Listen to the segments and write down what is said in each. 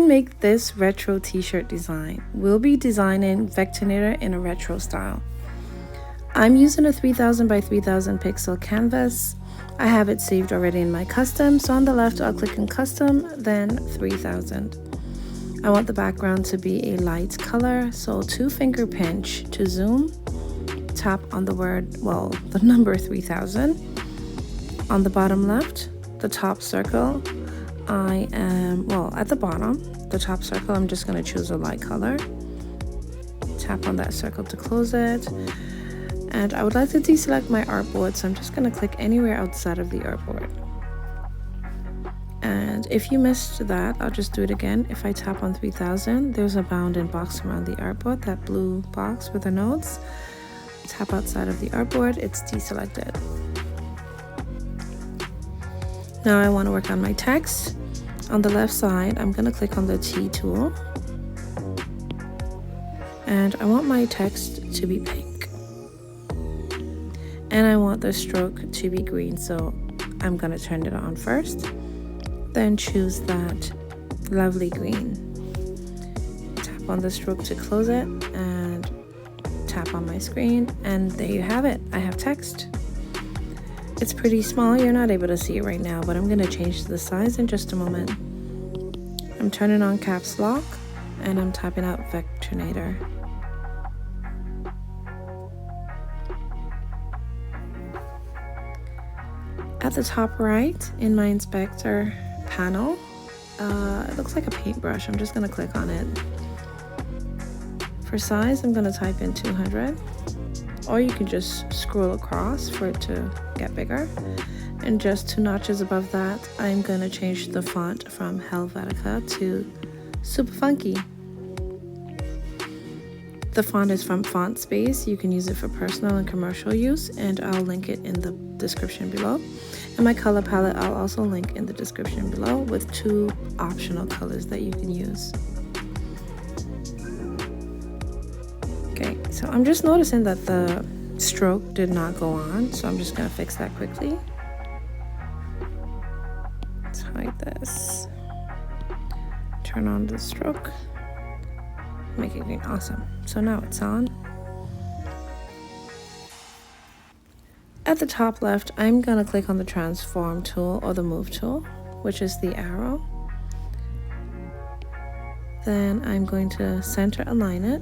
make this retro t-shirt design. We'll be designing Vectorinator in a retro style. I'm using a 3000 by 3000 pixel canvas. I have it saved already in my custom, so on the left I'll click on custom, then 3000. I want the background to be a light color, so 2-finger pinch to zoom, tap on the word, well, the number 3000. On the bottom left, the top circle, at the bottom, the top circle, I'm just going to choose a light color. Tap on that circle to close it. And I would like to deselect my artboard, so I'm just going to click anywhere outside of the artboard. And if you missed that, I'll just do it again. If I tap on 3000, there's a bounding box around the artboard, that blue box with the nodes. Tap outside of the artboard, it's deselected. Now I want to work on my text. On the left side, I'm going to click on the T tool. And I want my text to be pink. And I want the stroke to be green, so I'm going to turn it on first. Then choose that lovely green. Tap on the stroke to close it and tap on my screen, and there you have it. I have text. It's pretty small, you're not able to see it right now, but I'm going to change the size in just a moment. I'm turning on caps lock and I'm typing out Vectorinator. At the top right in my inspector panel, it looks like a paintbrush. I'm just going to click on it. For size, I'm going to type in 200, or you can just scroll across for it to get bigger. And just 2 notches above that, I'm going to change the font from Helvetica to Super Funky. The font is from Font Space. You can use it for personal and commercial use, and I'll link it in the description below. And my color palette I'll also link in the description below with 2 optional colors that you can use. Okay, so I'm just noticing that the stroke did not go on, so I'm just going to fix that quickly. Let's hide this. Turn on the stroke. Make it green. Awesome. So now it's on. At the top left, I'm going to click on the transform tool or the move tool, which is the arrow. Then I'm going to center align it.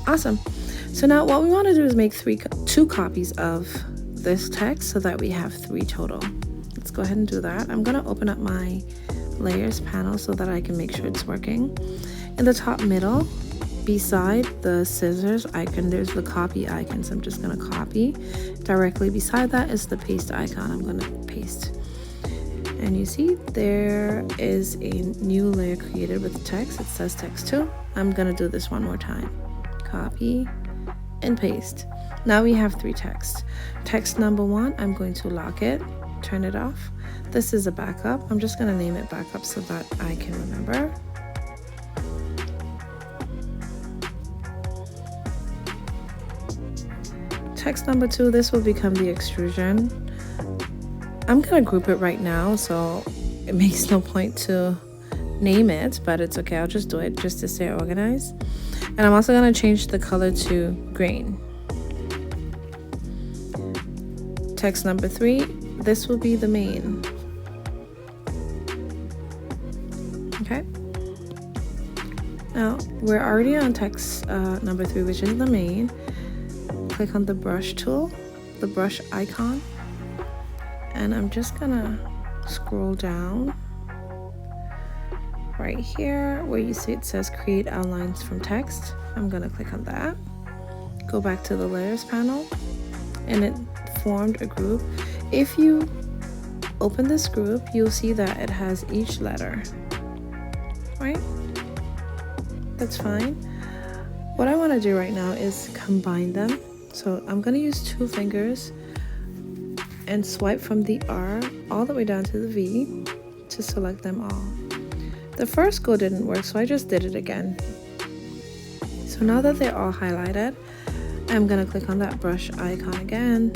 Awesome. So now what we want to do is make 2 copies of this text so that we have 3 total. Let's go ahead and do that. I'm going to open up my layers panel so that I can make sure it's working. In the top middle, beside the scissors icon, there's the copy icon, so I'm just going to copy. Directly beside that is the paste icon. I'm going to paste. And you see there is a new layer created with the text. It says text 2. I'm going to do this one more time. Copy and paste. Now we have 3 texts. Text number 1, I'm going to lock it, turn it off. This is a backup. I'm just going to name it backup so that I can remember. Text number 2, this will become the extrusion. I'm going to group it right now, so it makes no point to name it, but it's okay. I'll just do it just to stay organized. And I'm also going to change the color to green. Text number 3, this will be the main. Okay. Now we're already on text number 3, which is the main. Click on the brush tool, the brush icon, and I'm just gonna scroll down right here where you see it says create outlines from text. I'm gonna click on that, go back to the layers panel, and it formed a group. If you open this group, you'll see that it has each letter, right? That's fine. What I want to do right now is combine them. So I'm going to use 2 fingers and swipe from the R all the way down to the V to select them all. The first go didn't work, so I just did it again. So now that they're all highlighted, I'm going to click on that brush icon again,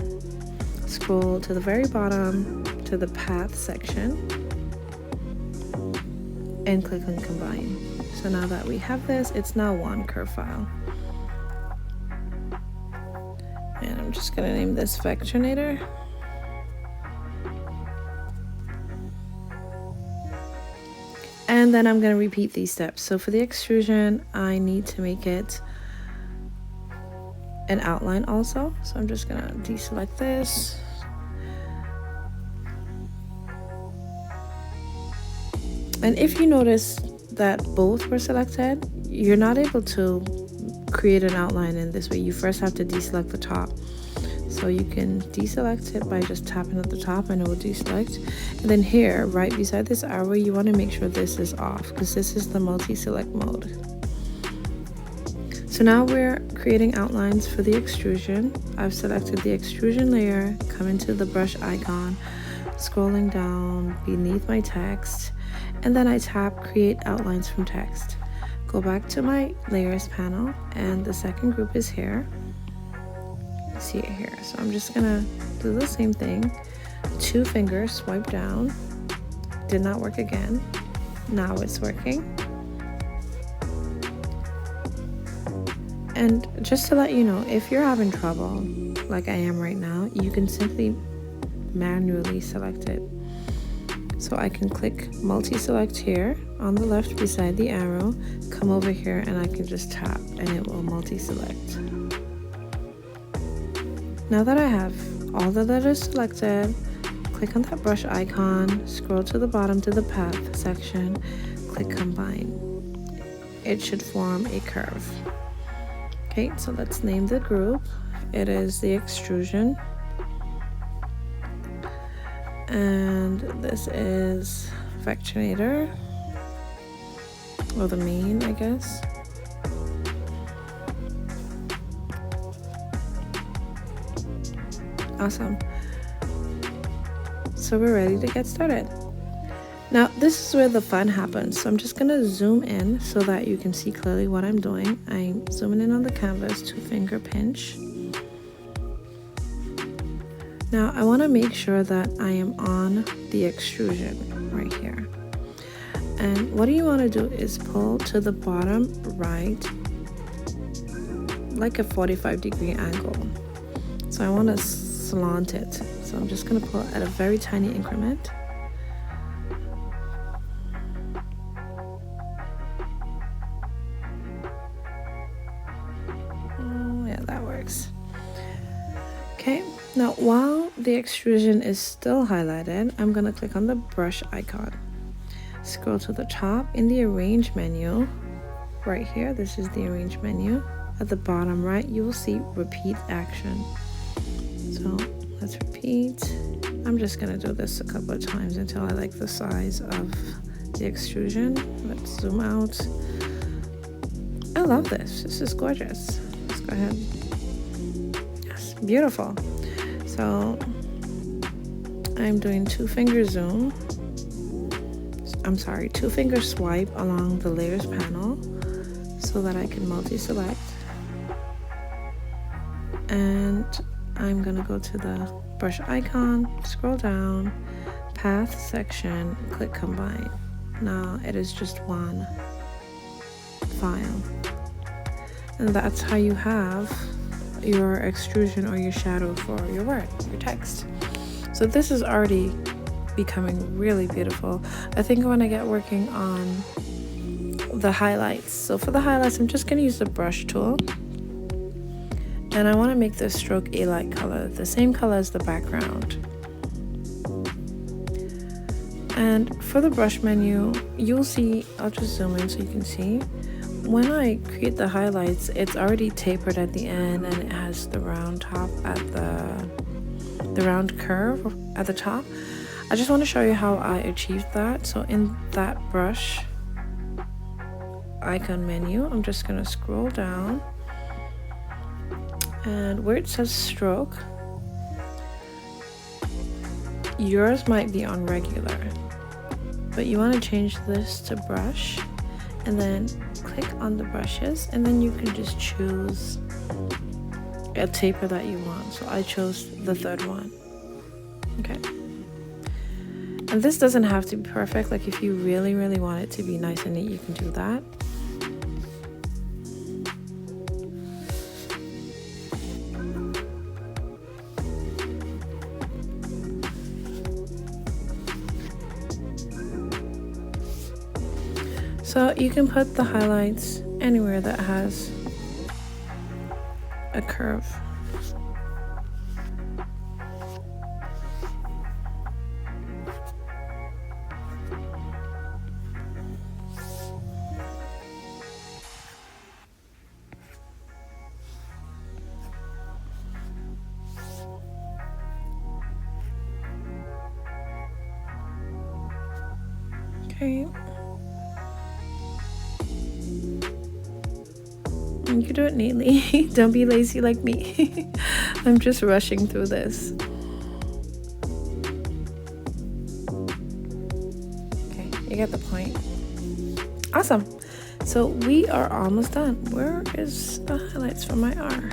scroll to the very bottom to the path section, and click on combine. So now that we have this, it's now one curve file. And I'm just gonna name this Vectorinator. And then I'm gonna repeat these steps. So for the extrusion, I need to make it an outline also. So I'm just gonna deselect this. And if you notice that both were selected, you're not able to create an outline in this way. You first have to deselect the top. So you can deselect it by just tapping at the top and it will deselect. And then here, right beside this arrow, you want to make sure this is off because this is the multi-select mode. So now we're creating outlines for the extrusion. I've selected the extrusion layer, come into the brush icon, scrolling down beneath my text, and then I tap create outlines from text. Go back to my layers panel and the second group is here. See it here. So I'm just gonna do the same thing. 2 fingers, swipe down. Did not work again. Now it's working. And just to let you know, if you're having trouble, like I am right now, you can simply manually select it. So I can click multi-select here on the left beside the arrow, come over here and I can just tap and it will multi-select. Now that I have all the letters selected, click on that brush icon, scroll to the bottom to the path section, click combine. It should form a curve. Okay, so let's name the group. It is the extrusion. And this is Vectorinator, or the main, I guess. Awesome. So we're ready to get started. Now this is where the fun happens. So I'm just gonna zoom in so that you can see clearly what I'm doing. I'm zooming in on the canvas, 2-finger pinch. Now I want to make sure that I am on the extrusion right here. And what you want to do is pull to the bottom right, like a 45-degree angle. So I want to slant it. So I'm just going to pull at a very tiny increment. Oh, yeah, that works. Okay, now while the extrusion is still highlighted, I'm going to click on the brush icon. Scroll to the top in the arrange menu. Right here, this is the arrange menu. At the bottom right, you will see repeat action. So let's repeat. I'm just going to do this a couple of times until I like the size of the extrusion. Let's zoom out. I love this. This is gorgeous. Let's go ahead. Yes, beautiful. So I'm doing 2-finger zoom. I'm sorry, 2-finger swipe along the layers panel so that I can multi-select. And I'm gonna go to the brush icon, scroll down, path section, click combine. Now it is just one file. And that's how you have your extrusion or your shadow for your word, your text. So this is already becoming really beautiful. I think when I get working on the highlights. So for the highlights, I'm just gonna use the brush tool. And I wanna make the stroke a light color, the same color as the background. And for the brush menu, you'll see, I'll just zoom in so you can see. When I create the highlights, it's already tapered at the end and it has the round top at the round curve at the top. I just want to show you how I achieved that. So in that brush icon menu, I'm just going to scroll down and where it says stroke, yours might be on regular, but you want to change this to brush and then click on the brushes and then you can just choose a taper that you want. So I chose the third one. Okay. And this doesn't have to be perfect. Like if you really, really want it to be nice and neat, you can do that. So you can put the highlights anywhere that has a curve. Okay. You can do it neatly. Don't be lazy like me. I'm just rushing through this. Okay, you get the point. Awesome. So we are almost done. Where is the highlights for my R?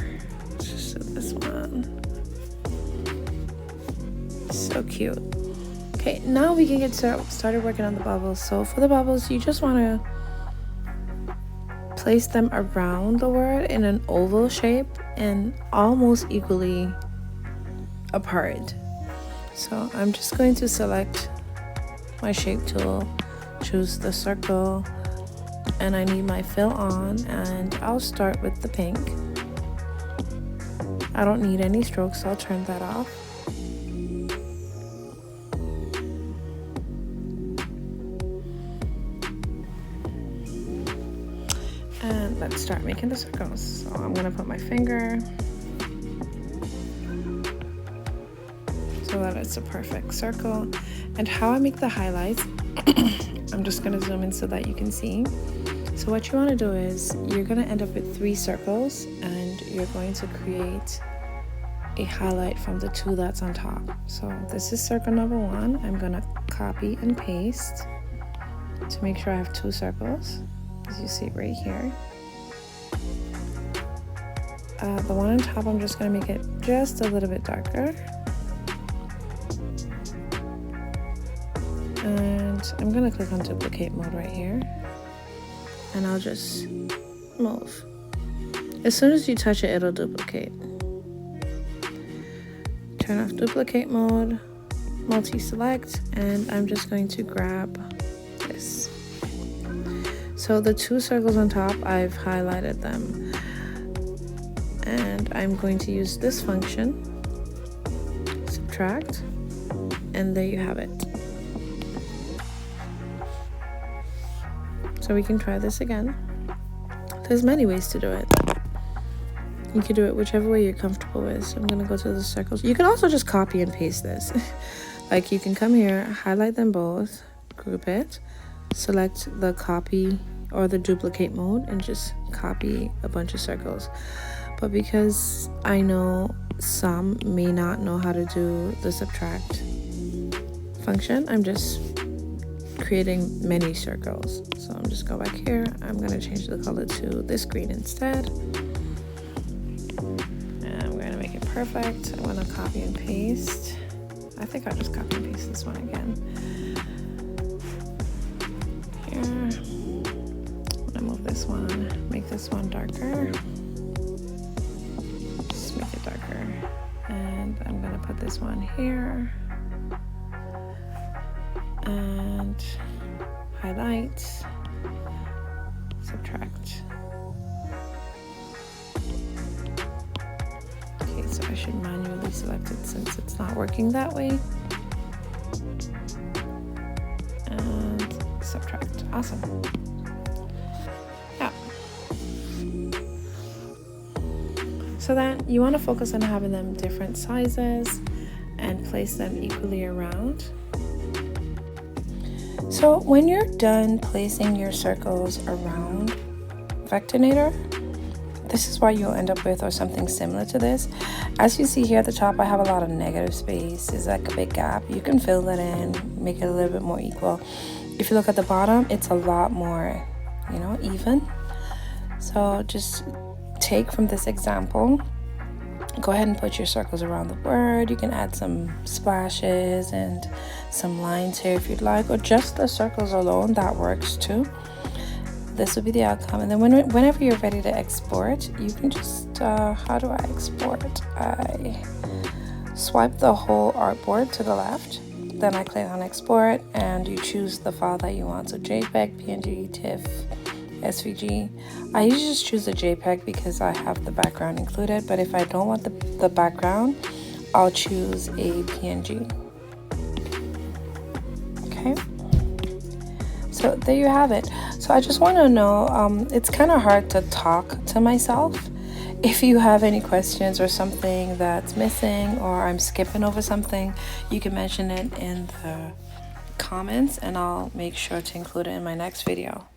Let's just do this one. So cute. Okay, now we can get started working on the bubbles. So for the bubbles, you just want to place them around the word in an oval shape and almost equally apart. So I'm just going to select my shape tool, choose the circle, and I need my fill on, and I'll start with the pink. I don't need any strokes, so I'll turn that off. And let's start making the circles. So I'm gonna put my finger so that it's a perfect circle. And how I make the highlights, I'm just gonna zoom in so that you can see. So what you wanna do is you're gonna end up with 3 circles, and you're going to create a highlight from the 2 that's on top. So this is circle number 1. I'm gonna copy and paste to make sure I have 2 circles. As you see right here. The one on top, I'm just going to make it just a little bit darker. And I'm going to click on duplicate mode right here. And I'll just move. As soon as you touch it, it'll duplicate. Turn off duplicate mode, multi-select, and I'm just going to grab this. So the 2 circles on top, I've highlighted them. And I'm going to use this function, subtract, and there you have it. So we can try this again. There's many ways to do it. You can do it whichever way you're comfortable with. So I'm gonna go to the circles. You can also just copy and paste this. Like you can come here, highlight them both, group it, select the copy or the duplicate mode, and just copy a bunch of circles. But because I know some may not know how to do the subtract function, I'm just creating many circles. So I'm just go back here. I'm gonna change the color to this green instead. And I'm gonna make it perfect. I wanna copy and paste. I think I'll just copy and paste this one again. Here. I'm gonna move this one, make this one darker. Just make it darker. And I'm gonna put this one here. And highlight, subtract. Okay, so I should manually select it since it's not working that way. And subtract. Awesome. Yeah. So then you want to focus on having them different sizes and place them equally around. So when you're done placing your circles around Vectornator, this is what you'll end up with, or something similar to this. As you see here at the top, I have a lot of negative space. It's like a big gap. You can fill that in, make it a little bit more equal. If you look at the bottom, it's a lot more, even. So just take from this example go ahead and put your circles around the word. You can add some splashes and some lines here if you'd like, or just the circles alone, that works too. This would be the outcome. And then whenever you're ready to export, you can just, how do I export? I swipe the whole artboard to the left, then I click on export, and you choose the file that you want. So JPEG, PNG, TIFF, SVG. I usually just choose the JPEG because I have the background included, but if I don't want the background, I'll choose a PNG. Okay, so there you have it. So I just want to know, it's kind of hard to talk to myself. If you have any questions or something that's missing, or I'm skipping over something, you can mention it in the comments and I'll make sure to include it in my next video.